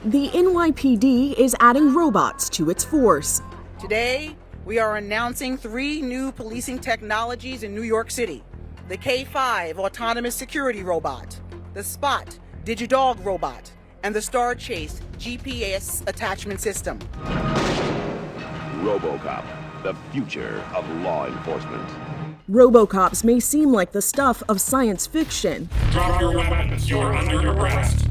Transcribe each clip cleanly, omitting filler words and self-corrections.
The NYPD is adding robots to its force. Today, we are announcing 3 new policing technologies in New York City. The K5 autonomous security robot, the Spot digidog robot, and the Star Chase GPS attachment system. Robocop, the future of law enforcement. Robocops may seem like the stuff of science fiction. Drop your weapons, you're under arrest.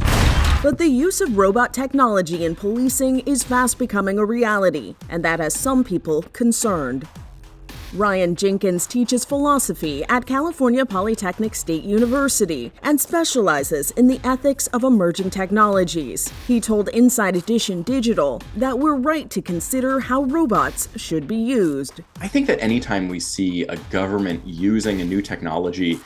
But the use of robot technology in policing is fast becoming a reality, and that has some people concerned. Ryan Jenkins teaches philosophy at California Polytechnic State University and specializes in the ethics of emerging technologies. He told Inside Edition Digital that we're right to consider how robots should be used. I think that anytime we see a government using a new technology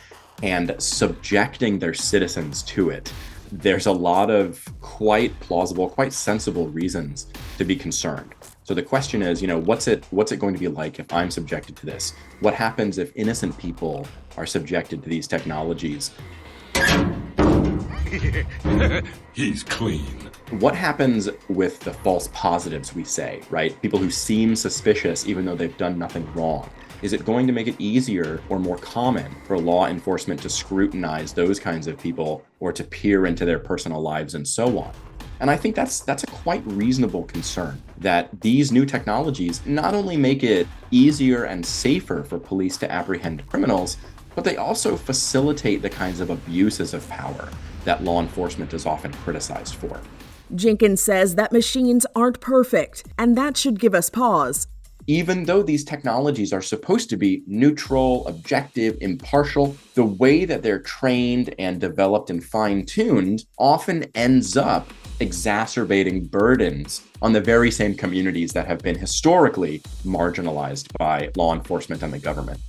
and subjecting their citizens to it, there's a lot of quite plausible, quite sensible reasons to be concerned. So the question is, what's it going to be like if I'm subjected to this? What happens if innocent people are subjected to these technologies? He's clean. What happens with the false positives we say, right? People who seem suspicious even though they've done nothing wrong. Is it going to make it easier or more common for law enforcement to scrutinize those kinds of people or to peer into their personal lives and so on? And I think that's a quite reasonable concern, that these new technologies not only make it easier and safer for police to apprehend criminals, but they also facilitate the kinds of abuses of power that law enforcement is often criticized for. Jenkins says that machines aren't perfect, and that should give us pause. Even though these technologies are supposed to be neutral, objective, impartial, the way that they're trained and developed and fine-tuned often ends up exacerbating burdens on the very same communities that have been historically marginalized by law enforcement and the government.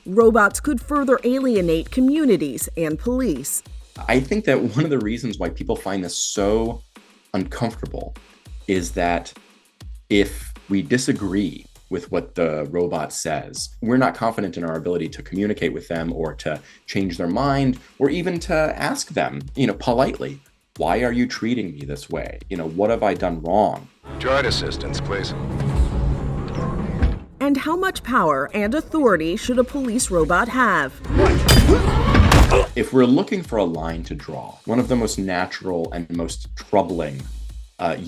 Robots could further alienate communities and police. I think that one of the reasons why people find this so uncomfortable is that if we disagree with what the robot says, we're not confident in our ability to communicate with them or to change their mind or even to ask them, politely, why are you treating me this way? What have I done wrong? Droid assistance, please. And how much power and authority should a police robot have? If we're looking for a line to draw, one of the most natural and most troubling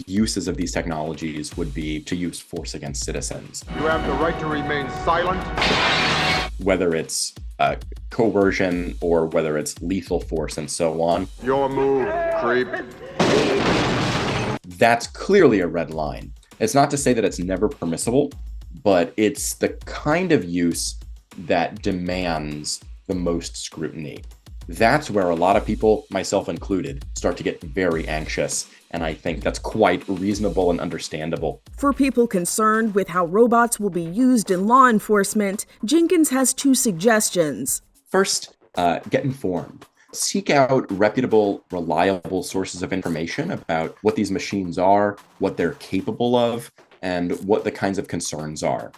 uses of these technologies would be to use force against citizens. You have the right to remain silent. Whether it's coercion or whether it's lethal force and so on. Your move, creep. That's clearly a red line. It's not to say that it's never permissible, but it's the kind of use that demands the most scrutiny. That's where a lot of people, myself included, start to get very anxious. And I think that's quite reasonable and understandable. For people concerned with how robots will be used in law enforcement, Jenkins has 2 suggestions. First, get informed. Seek out reputable, reliable sources of information about what these machines are, what they're capable of, and what the kinds of concerns are.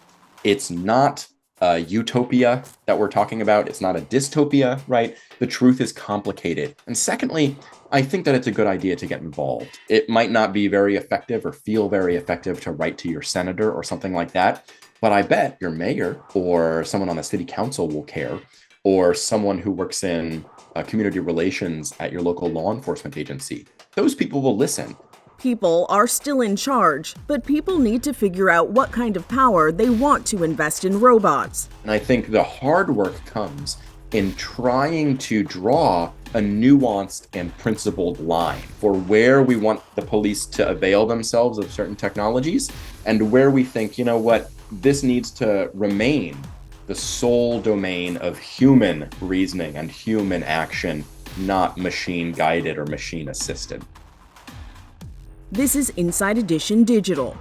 It's not a utopia that we're talking about. It's not a dystopia, right? The truth is complicated. And secondly, I think that it's a good idea to get involved. It might not be very effective or feel very effective to write to your senator or something like that, but I bet your mayor or someone on the city council will care, or someone who works in community relations at your local law enforcement agency. Those people will listen. People are still in charge, but people need to figure out what kind of power they want to invest in robots. And I think the hard work comes in trying to draw a nuanced and principled line for where we want the police to avail themselves of certain technologies and where we think, this needs to remain the sole domain of human reasoning and human action, not machine guided or machine assisted. This is Inside Edition Digital.